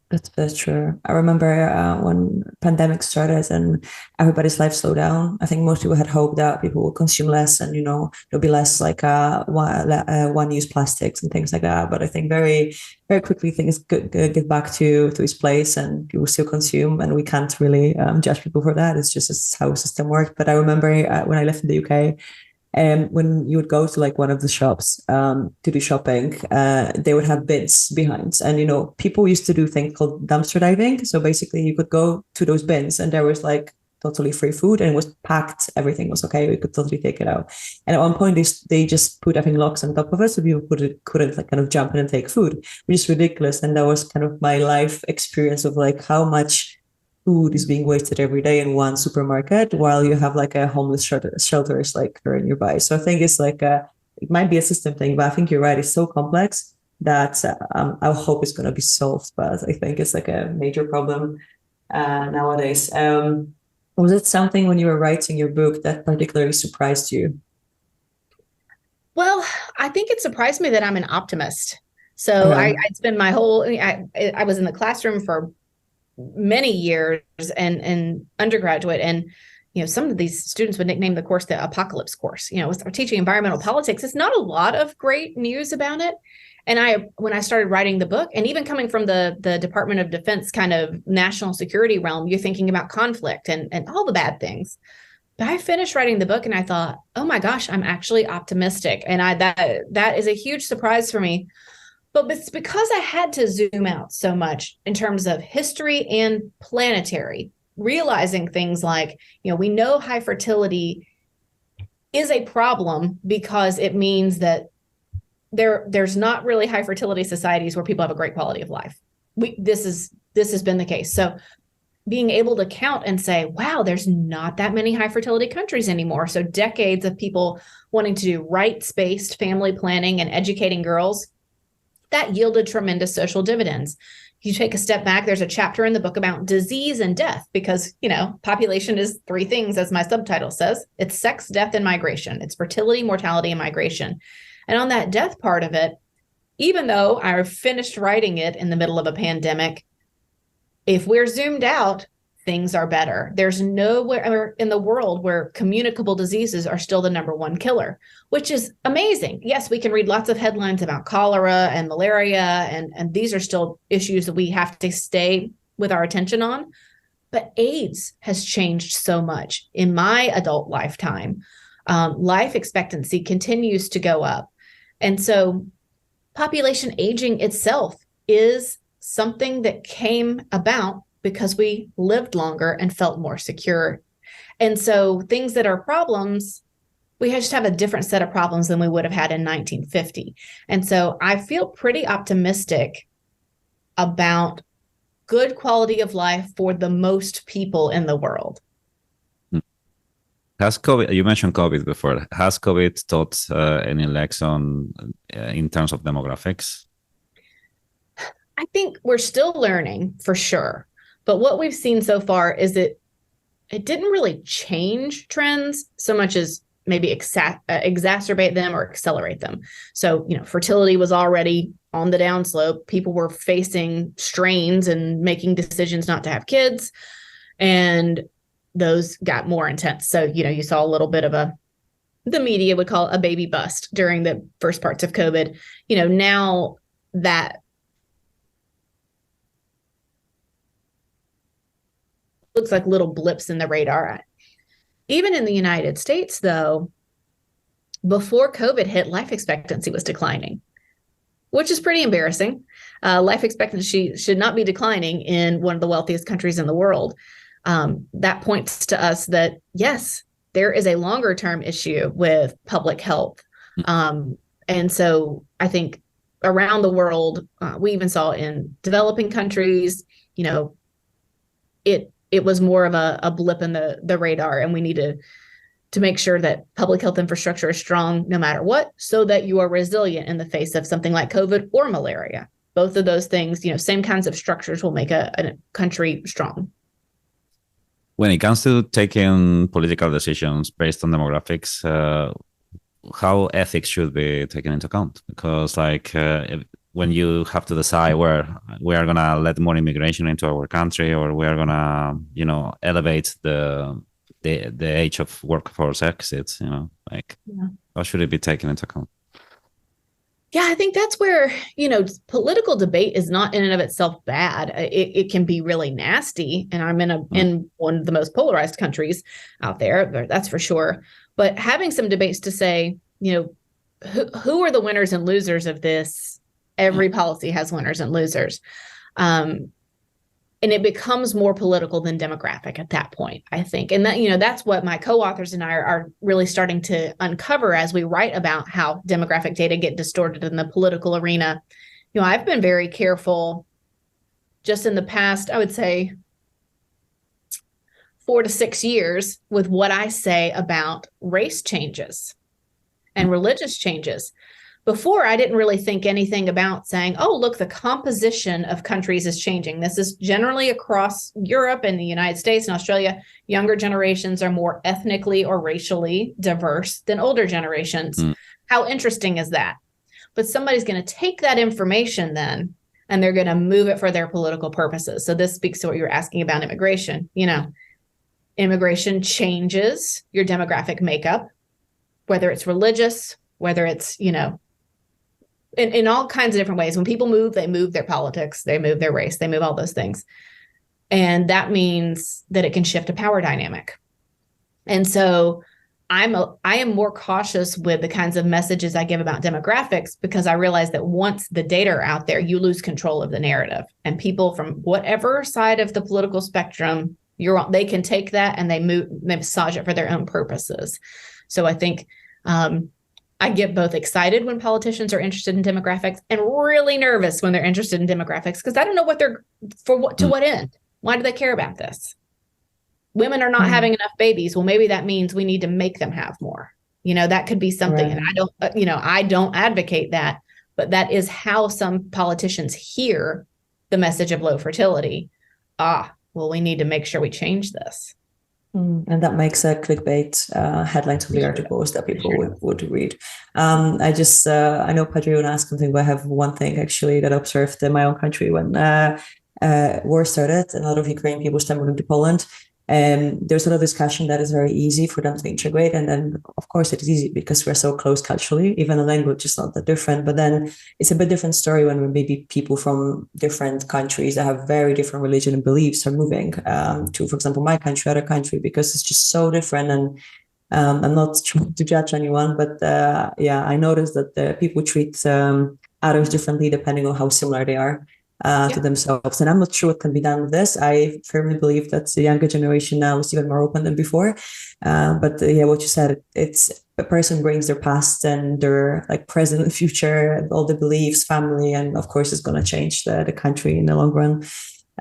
That's true. I remember when pandemic started and everybody's life slowed down. I think most people had hoped that people would consume less, and there'll be less one-use plastics and things like that. But I think very, very quickly things get back to its place, and people still consume, and we can't really judge people for that. It's how the system works. But I remember when I lived in the UK. And when you would go to one of the shops to do shopping, they would have bins behind. And, people used to do things called dumpster diving. So basically you could go to those bins and there was totally free food and it was packed. Everything was okay. We could totally take it out. And at one point they just put, I think, locks on top of it. So people couldn't kind of jump in and take food, which is ridiculous. And that was kind of my life experience of how much food is being wasted every day in one supermarket while you have a homeless shelters very nearby. So I think it's it might be a system thing, but I think you're right. It's so complex that I hope it's going to be solved. But I think it's a major problem nowadays. Was it something when you were writing your book that particularly surprised you? Well, I think it surprised me that I'm an optimist. So I spent my whole, I was in the classroom for many years and undergraduate, and some of these students would nickname the course the apocalypse course. We're teaching environmental politics. It's not a lot of great news about it. And when I started writing the book, and even coming from the Department of Defense kind of national security realm, you're thinking about conflict and all the bad things. But I finished writing the book and I thought, oh my gosh, I'm actually optimistic. And that is a huge surprise for me. But it's because I had to zoom out so much in terms of history and planetary, realizing things like, we know high fertility is a problem because it means that there's not really high fertility societies where people have a great quality of life. This has been the case. So being able to count and say, wow, there's not that many high fertility countries anymore. So decades of people wanting to do rights-based family planning and educating girls, that yielded tremendous social dividends. You take a step back, there's a chapter in the book about disease and death because, population is three things, as my subtitle says. It's sex, death, and migration. It's fertility, mortality, and migration. And on that death part of it, even though I finished writing it in the middle of a pandemic, if we're zoomed out, things are better. There's nowhere in the world where communicable diseases are still the number one killer, which is amazing. Yes, we can read lots of headlines about cholera and malaria, and these are still issues that we have to stay with our attention on. But AIDS has changed so much in my adult lifetime. Life expectancy continues to go up. And so population aging itself is something that came about because we lived longer and felt more secure. And so things that are problems, we just have a different set of problems than we would have had in 1950. And so I feel pretty optimistic about good quality of life for the most people in the world. Has COVID, you mentioned COVID before, has COVID taught any lesson in terms of demographics? I think we're still learning for sure. But what we've seen so far is that it didn't really change trends so much as maybe exacerbate them or accelerate them. So, fertility was already on the downslope. People were facing strains and making decisions not to have kids. And those got more intense. So, you saw a little bit of the media would call it a baby bust during the first parts of COVID. Now that looks like little blips in the radar. Even in the United States, though, before COVID hit, life expectancy was declining, which is pretty embarrassing. Life expectancy should not be declining in one of the wealthiest countries in the world. That points to us that, yes, there is a longer term issue with public health. And so I think around the world, we even saw in developing countries, it was more of a blip in the radar, and we need to make sure that public health infrastructure is strong no matter what, so that you are resilient in the face of something like COVID or malaria. Both of those things, same kinds of structures will make a country strong. When it comes to taking political decisions based on demographics, how ethics should be taken into account? Because when you have to decide where we are going to let more immigration into our country, or we are going to, elevate the age of workforce exits, how should it be taken into account? Yeah, I think that's where, political debate is not in and of itself bad. It can be really nasty. And I'm in one of the most polarized countries out there, that's for sure. But having some debates to say, who are the winners and losers of this? Every policy has winners and losers. And it becomes more political than demographic at that point, I think. And that, that's what my co-authors and I are really starting to uncover as we write about how demographic data get distorted in the political arena. I've been very careful just in the past, I would say 4 to 6 years, with what I say about race changes and religious changes. Before, I didn't really think anything about saying, oh, look, the composition of countries is changing. This is generally across Europe and the United States and Australia. Younger generations are more ethnically or racially diverse than older generations. How interesting is that? But somebody's going to take that information then, and they're going to move it for their political purposes. So this speaks to what you were asking about immigration. Immigration changes your demographic makeup, whether it's religious, whether it's, in all kinds of different ways. When people move, they move their politics, they move their race, they move all those things. And that means that it can shift a power dynamic. And so I am more cautious with the kinds of messages I give about demographics, because I realize that once the data are out there, you lose control of the narrative. And people from whatever side of the political spectrum they can take that and they massage it for their own purposes. So I think I get both excited when politicians are interested in demographics and really nervous when they're interested in demographics, because I don't know to what end. Why do they care about this? Women are not having enough babies. Well, maybe that means we need to make them have more. That could be something. Right. And I don't advocate that, but that is how some politicians hear the message of low fertility. Well, we need to make sure we change this. And that makes a clickbait headlines of the articles that people would read. I know Pedro asked something, but I have one thing actually that I observed in my own country when war started and a lot of Ukrainian people started moving to Poland. There's a lot of discussion that is very easy for them to integrate. And then, of course, it is easy because we're so close culturally, even the language is not that different. But then it's a bit different story when maybe people from different countries that have very different religion and beliefs are moving to, for example, my country, other country, because it's just so different. And I'm not trying to judge anyone, but I noticed that people treat others differently depending on how similar they are. to themselves. And I'm not sure what can be done with this. I firmly believe that the younger generation now is even more open than before. But what you said, it's a person brings their past and their like present and future, all the beliefs, family, and of course it's going to change the country in the long run.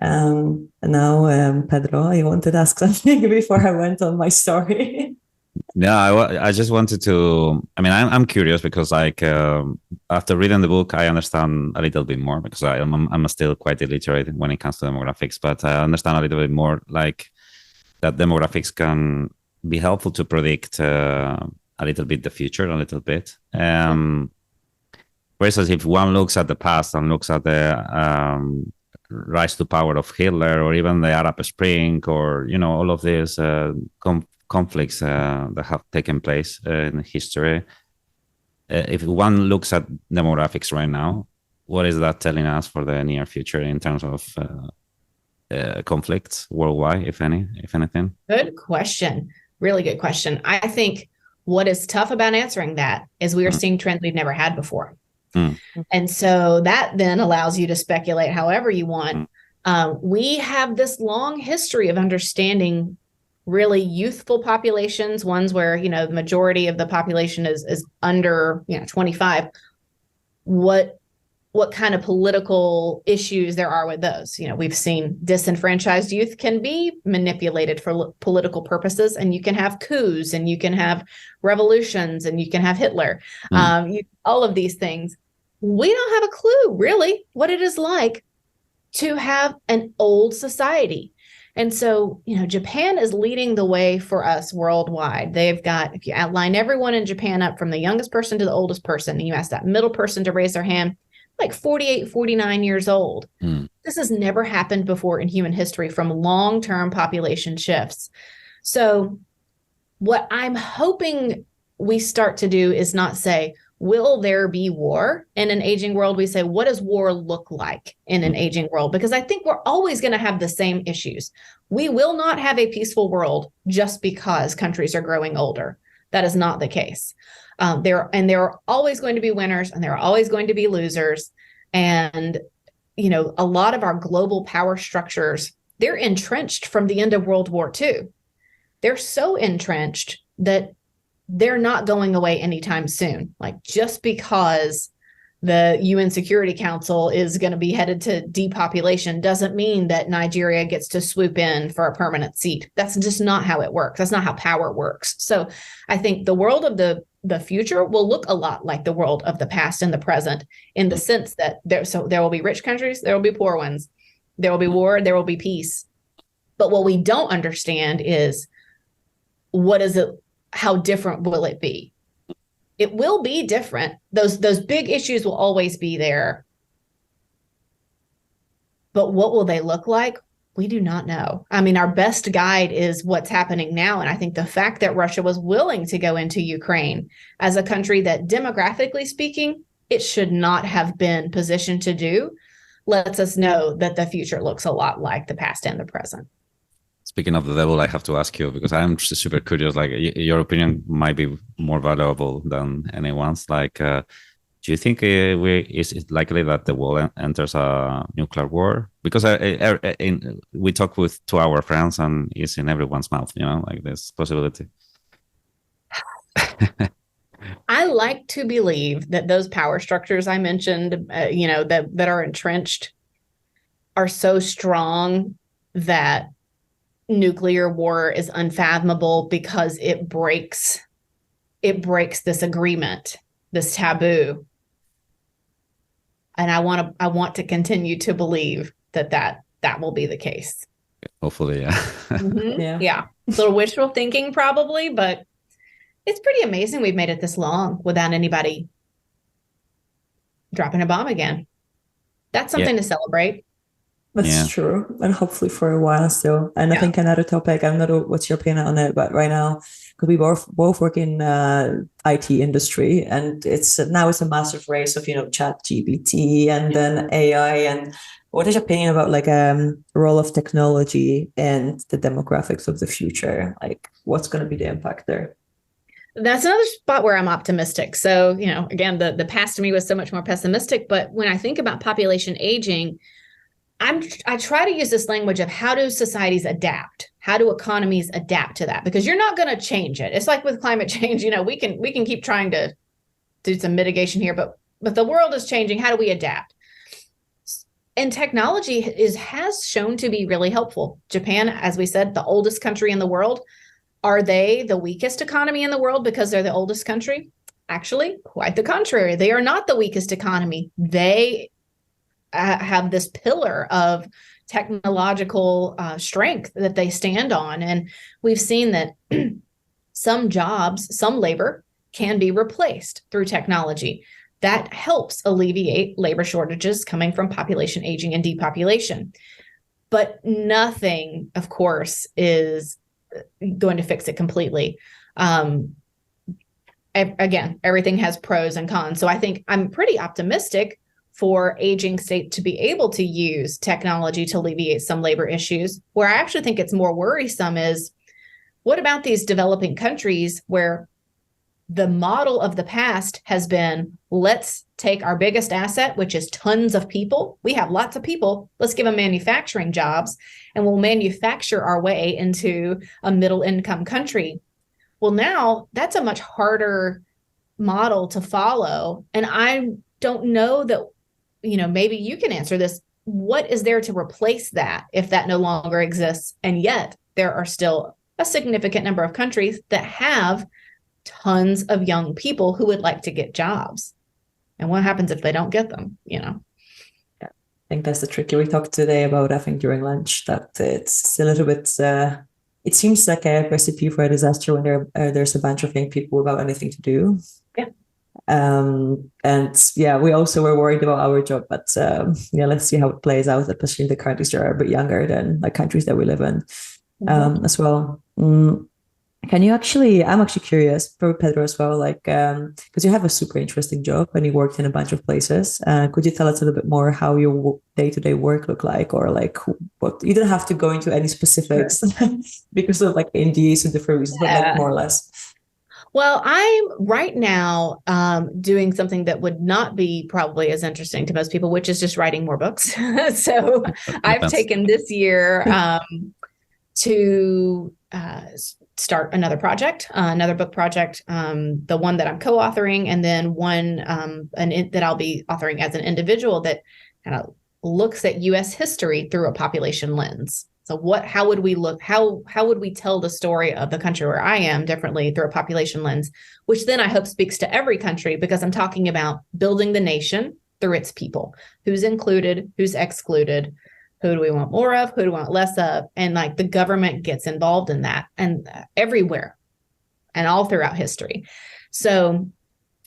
And now, Pedro, you wanted to ask something before I went on my story. I just wanted to. I mean, I'm curious because, like, after reading the book, I understand a little bit more because I'm still quite illiterate when it comes to demographics, but I understand a little bit more, like, that demographics can be helpful to predict a little bit the future, a little bit. For instance, if one looks at the past and looks at the rise to power of Hitler, or even the Arab Spring, or all of these conflicts that have taken place in history. If one looks at demographics right now, what is that telling us for the near future in terms of conflicts worldwide, if anything? Good question. Really good question. I think what is tough about answering that is we are seeing trends we've never had before. And so that then allows you to speculate however you want. We have this long history of understanding really youthful populations, ones where, the majority of the population is under, 25, what kind of political issues there are with those. We've seen disenfranchised youth can be manipulated for political purposes, and you can have coups, and you can have revolutions, and you can have Hitler, all of these things. We don't have a clue really what it is like to have an old society. And so, Japan is leading the way for us worldwide. They've got, if you outline everyone in Japan up from the youngest person to the oldest person, and you ask that middle person to raise their hand, like 48, 49 years old. This has never happened before in human history from long-term population shifts. So what I'm hoping we start to do is not say, will there be war in an aging world? We say, what does war look like in an aging world? Because I think we're always going to have the same issues. We will not have a peaceful world just because countries are growing older. That is not the case. There are always going to be winners, and there are always going to be losers. And, a lot of our global power structures, they're entrenched from the end of World War II. They're so entrenched that they're not going away anytime soon. Like, just because the UN Security Council is going to be headed to depopulation doesn't mean that Nigeria gets to swoop in for a permanent seat. That's just not how it works. That's not how power works. So I think the world of the future will look a lot like the world of the past and the present, in the sense that there will be rich countries, there will be poor ones, there will be war, there will be peace. But what we don't understand is, how different will it be? It will be different. Those big issues will always be there. But what will they look like? We do not know. I mean, our best guide is what's happening now. And I think the fact that Russia was willing to go into Ukraine as a country that, demographically speaking, it should not have been positioned to do, lets us know that the future looks a lot like the past and the present. Speaking of the devil, I have to ask you, because I'm just super curious, like, your opinion might be more valuable than anyone's. Like, do you think is it likely that the world enters a nuclear war? Because we talk to our friends, and it's in everyone's mouth, like this possibility. I like to believe that those power structures I mentioned, that are entrenched, are so strong that nuclear war is unfathomable, because it breaks this agreement, this taboo. And I want to continue to believe that will be the case. Hopefully, yeah. Mm-hmm. Yeah. A little wishful thinking probably, but it's pretty amazing we've made it this long without anybody dropping a bomb again. That's something to celebrate. That's true. And hopefully for a while still. And I think another topic, I don't know what's your opinion on it, but right now, because we both work in IT industry, and it's a massive race of, chat GPT and then AI. And what is your opinion about role of technology and the demographics of the future? Like, what's going to be the impact there? That's another spot where I'm optimistic. So, again, the past to me was so much more pessimistic. But when I think about population aging, I try to use this language of how do societies adapt? How do economies adapt to that? Because you're not going to change it. It's like with climate change, we can keep trying to do some mitigation here, but the world is changing. How do we adapt? And technology has shown to be really helpful. Japan, as we said, the oldest country in the world. Are they the weakest economy in the world because they're the oldest country? Actually, quite the contrary. They are not the weakest economy. They have this pillar of technological strength that they stand on. And we've seen that some jobs, some labor can be replaced through technology. That helps alleviate labor shortages coming from population aging and depopulation. But nothing, of course, is going to fix it completely. Again, everything has pros and cons. So I think I'm pretty optimistic for aging state to be able to use technology to alleviate some labor issues. Where I actually think it's more worrisome is, what about these developing countries where the model of the past has been, let's take our biggest asset, which is tons of people. We have lots of people. Let's give them manufacturing jobs, and we'll manufacture our way into a middle income country. Well, now that's a much harder model to follow. And I don't know that, maybe you can answer this. What is there to replace that if that no longer exists? And yet there are still a significant number of countries that have tons of young people who would like to get jobs. And what happens if they don't get them, Yeah, I think that's the tricky. We talked today about, I think during lunch, that it's a little bit, it seems like a recipe for a disaster when there's a bunch of young people without anything to do. Yeah. And yeah, we also were worried about our job, but let's see how it plays out, especially in the countries that are a bit younger than like countries that we live in as well. I'm actually curious for Pedro as well, like, because you have a super interesting job and you worked in a bunch of places. Could you tell us a little bit more how your day-to-day work look like, or like what, you don't have to go into any specifics because of like NDAs and different reasons, but like more or less. Well, I'm right now doing something that would not be probably as interesting to most people, which is just writing more books. So I've taken this year to start another project, another book project, the one that I'm co-authoring, and then one that I'll be authoring as an individual that kind of looks at U.S. history through a population lens. So how would we look, how would we tell the story of the country where I am differently through a population lens, which then I hope speaks to every country, because I'm talking about building the nation through its people, who's included, who's excluded, who do we want more of, who do we want less of, and like the government gets involved in that, and everywhere and all throughout history. So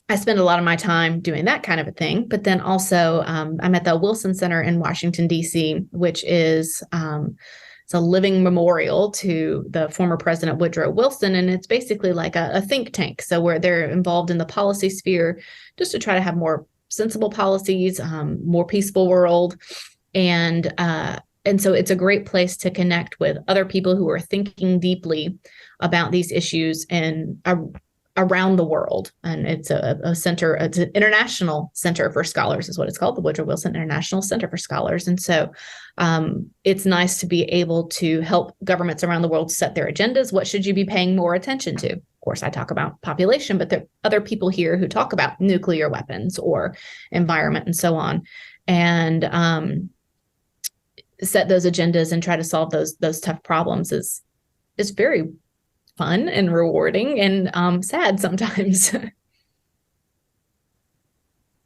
I spend a lot of my time doing that kind of a thing. But then also I'm at the Wilson Center in Washington, D.C., which is it's a living memorial to the former President Woodrow Wilson. And it's basically like a think tank. So where they're involved in the policy sphere just to try to have more sensible policies, more peaceful world. And so it's a great place to connect with other people who are thinking deeply about these issues and around the world. And it's a center, it's an international center for scholars is what it's called, the Woodrow Wilson International Center for Scholars. And so it's nice to be able to help governments around the world set their agendas. What should you be paying more attention to? Of course, I talk about population, but there are other people here who talk about nuclear weapons or environment and so on. And set those agendas and try to solve those tough problems is very fun and rewarding and sad sometimes.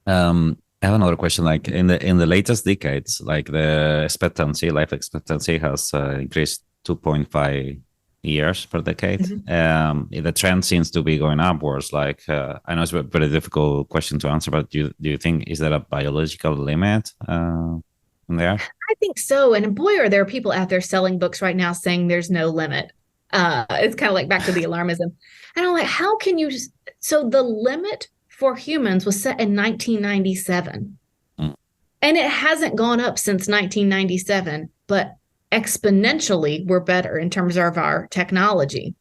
I have another question. Like in the latest decades, like the life expectancy has increased 2.5 years per decade. Mm-hmm. The trend seems to be going upwards. Like I know it's a very difficult question to answer, but do you think, is there a biological limit there? I think so. And boy, are there people out there selling books right now saying there's no limit. It's kind of like back to the alarmism. And I'm like, how can you? So the limit for humans was set in 1997. And it hasn't gone up since 1997, but exponentially we're better in terms of our technology.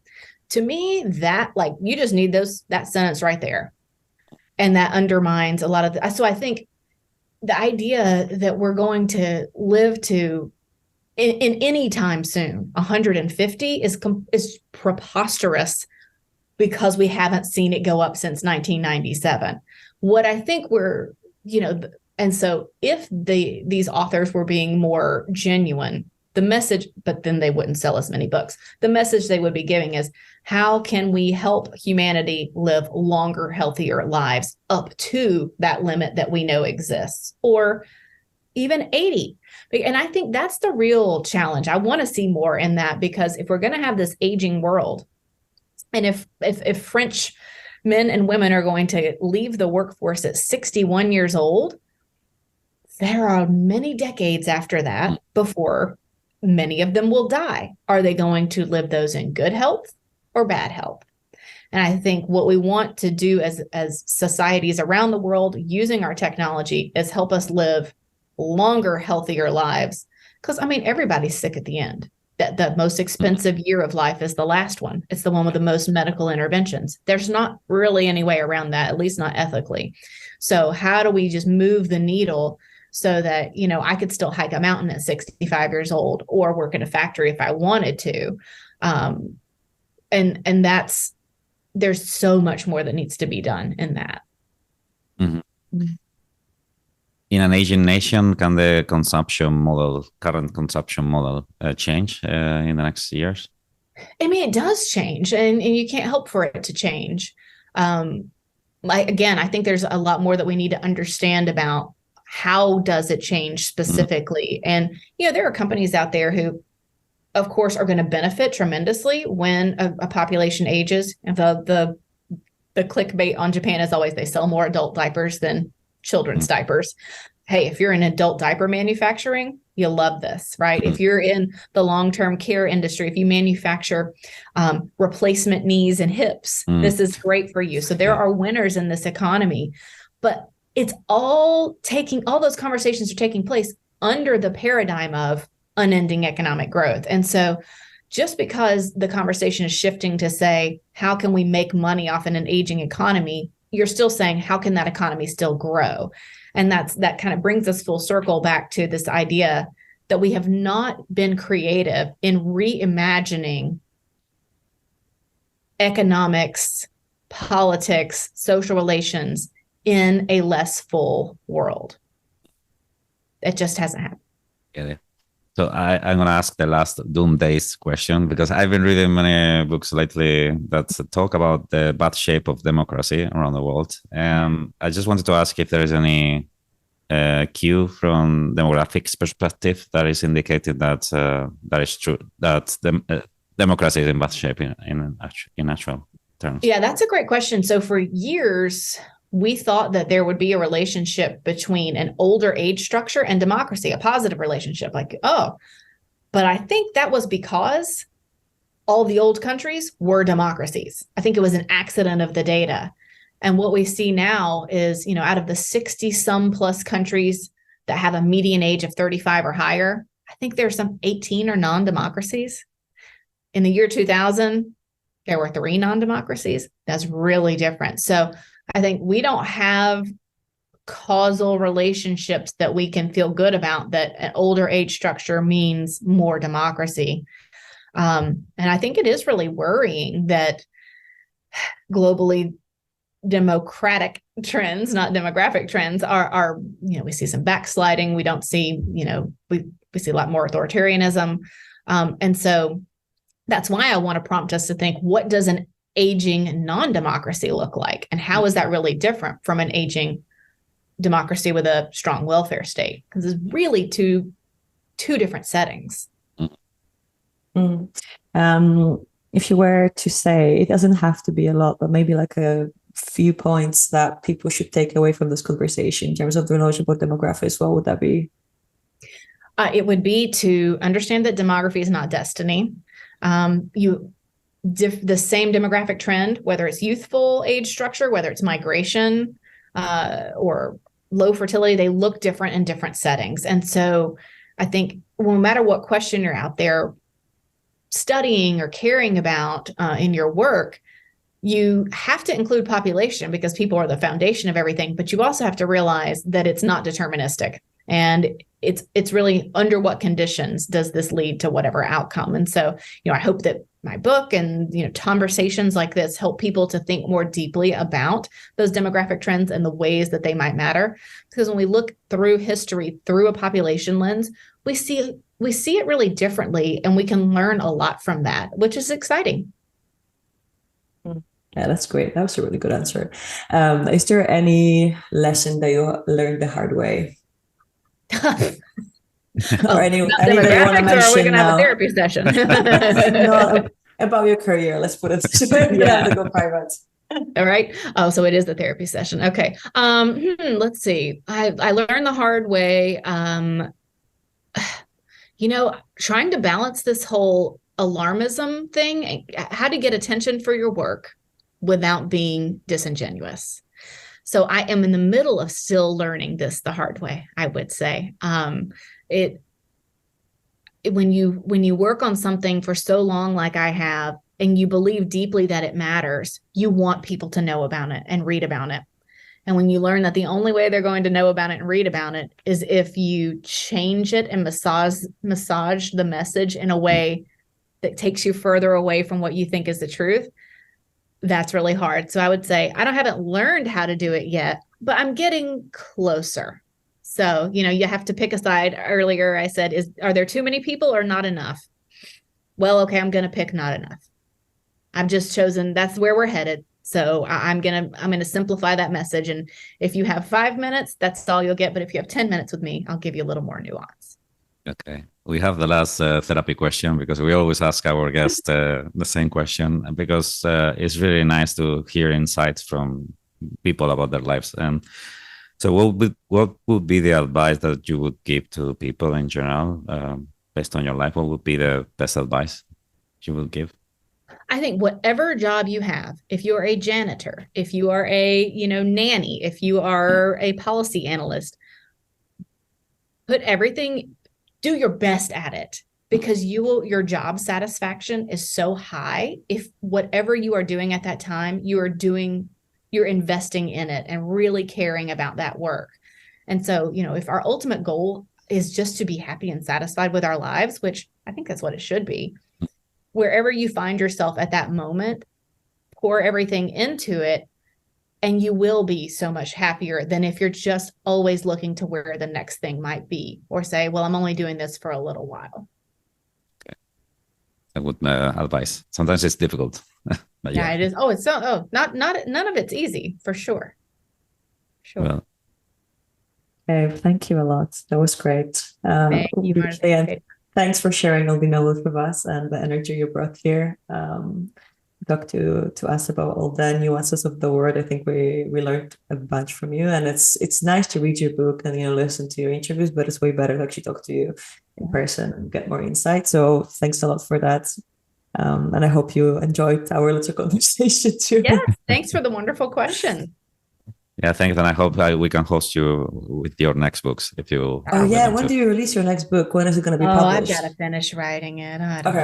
To me, that like you just need that sentence right there. And that undermines a lot of so I think the idea that we're going to live to in any time soon 150 is preposterous, because we haven't seen it go up since 1997. What I think we're, and so if these authors were being more genuine, the message, but then they wouldn't sell as many books. The message they would be giving is, how can we help humanity live longer, healthier lives up to that limit that we know exists, or even 80? And I think that's the real challenge. I want to see more in that, because if we're going to have this aging world, and if French men and women are going to leave the workforce at 61 years old, there are many decades after that before many of them will die. Are they going to live those in good health or bad health? And I think what we want to do as societies around the world using our technology is help us live longer, healthier lives. Because, everybody's sick at the end. The most expensive year of life is the last one. It's the one with the most medical interventions. There's not really any way around that, at least not ethically. So how do we just move the needle so that, I could still hike a mountain at 65 years old, or work in a factory if I wanted to. And there's so much more that needs to be done in that. Mm-hmm. In an Asian nation, can the current consumption model change in the next years? It does change, and you can't help for it to change. I think there's a lot more that we need to understand about how does it change specifically. And, there are companies out there who, of course, are going to benefit tremendously when a population ages. And the clickbait on Japan is always, they sell more adult diapers than children's diapers. Hey, if you're in adult diaper manufacturing, you'll love this, right? If you're in the long-term care industry, if you manufacture replacement knees and hips, this is great for you. So there are winners in this economy, but it's all those conversations are taking place under the paradigm of unending economic growth. And so just because the conversation is shifting to say, how can we make money off in an aging economy? You're still saying, how can that economy still grow? And that kind of brings us full circle back to this idea that we have not been creative in reimagining economics, politics, social relations in a less full world. It just hasn't happened. Get it. So I'm going to ask the last doomsday question, because I've been reading many books lately that talk about the bad shape of democracy around the world. I just wanted to ask if there is any cue from demographics perspective that is indicated that that is true, that democracy is in bad shape in actual terms. Yeah, that's a great question. So for years, we thought that there would be a relationship between an older age structure and democracy, a positive relationship, but I think that was because all the old countries were democracies. I think it was an accident of the data. And what we see now is, out of the 60 some plus countries that have a median age of 35 or higher, I think there's some 18 are non-democracies. In the year 2000, there were 3 non-democracies. That's really different. So I think we don't have causal relationships that we can feel good about that an older age structure means more democracy. And I think it is really worrying that globally democratic trends, not demographic trends, are we see some backsliding. We don't see, we see a lot more authoritarianism. And so that's why I want to prompt us to think, what does an aging non-democracy look like? And how is that really different from an aging democracy with a strong welfare state? Because it's really two different settings. If you were to say, it doesn't have to be a lot, but maybe like a few points that people should take away from this conversation in terms of the knowledge about demographics, what would that be? It would be to understand that demography is not destiny. The same demographic trend, whether it's youthful age structure, whether it's migration or low fertility, they look different in different settings. And so I think no matter what question you're out there studying or caring about in your work, you have to include population because people are the foundation of everything, but you also have to realize that it's not deterministic. And it's really under what conditions does this lead to whatever outcome. And so, I hope that my book and, conversations like this help people to think more deeply about those demographic trends and the ways that they might matter. Because when we look through history through a population lens, we see it really differently, and we can learn a lot from that, which is exciting. Yeah, that's great. That was a really good answer. Is there any lesson that you learned the hard way? Or any that you want to mention? Or are we going to have a therapy session? No, about your career. Let's put it to go private. All right. Oh, so it is the therapy session. Okay. Let's see. I learned the hard way. Trying to balance this whole alarmism thing, how to get attention for your work without being disingenuous. So I am in the middle of still learning this the hard way, I would say. When you work on something for so long, like I have, and you believe deeply that it matters, you want people to know about it and read about it. And when you learn that the only way they're going to know about it and read about it is if you change it and massage the message in a way that takes you further away from what you think is the truth, that's really hard. So I would say I haven't learned how to do it yet, but I'm getting closer. So, you have to pick a side. Earlier I said, are there too many people or not enough? Well, okay, I'm going to pick not enough. I've just chosen that's where we're headed. So I'm going to simplify that message. And if you have 5 minutes, that's all you'll get. But if you have 10 minutes with me, I'll give you a little more nuance. Okay. We have the last therapy question, because we always ask our guests the same question, because it's really nice to hear insights from people about their lives. And so what would be the advice that you would give to people in general, based on your life? What would be the best advice you would give? I think whatever job you have, if you are a janitor, if you are a, nanny, if you are a policy analyst, do your best at it, because your job satisfaction is so high. If whatever you are doing at that time, you're investing in it and really caring about that work. And so, if our ultimate goal is just to be happy and satisfied with our lives, which I think that's what it should be, wherever you find yourself at that moment, pour everything into it, and you will be so much happier than if you're just always looking to where the next thing might be, or say, well, I'm only doing this for a little while. Okay. A good advice. Sometimes it's difficult. But yeah, it is. None of it's easy, for sure. Sure. Well, okay, thank you a lot. That was great. Thank you, Marta. Thanks for sharing all the knowledge with us and the energy you brought here. Talk to us about all the nuances of the word. I think we learned a bunch from you, and it's nice to read your book and listen to your interviews, but it's way better to actually talk to you in person and get more insight. So thanks a lot for that. And I hope you enjoyed our little conversation too. Yes, thanks for the wonderful question. Yeah, thanks, and I hope we can host you with your next books if you. Oh yeah, when do you release your next book? When is it going to be published? I've got to finish writing it. I don't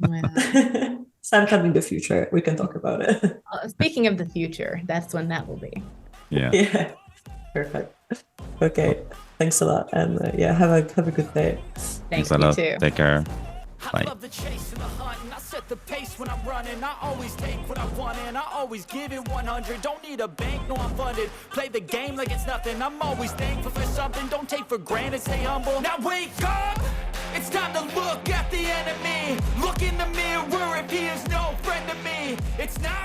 know. Sometime in the future, we can talk about it. Speaking of the future, that's when that will be. Yeah. Yeah. Perfect. Okay. Thanks a lot, and have a good day. Thanks a lot. Too. Take care. Bye. I love the chase and the hunt, and I set the pace when I'm running. I always take what I want, and I always give it 100. Don't need a bank, no, I'm funded. Play the game like it's nothing. I'm always thankful for something. Don't take for granted, stay humble. Now wake up! It's time to look at the enemy. Look in the mirror if he is no friend to me. It's not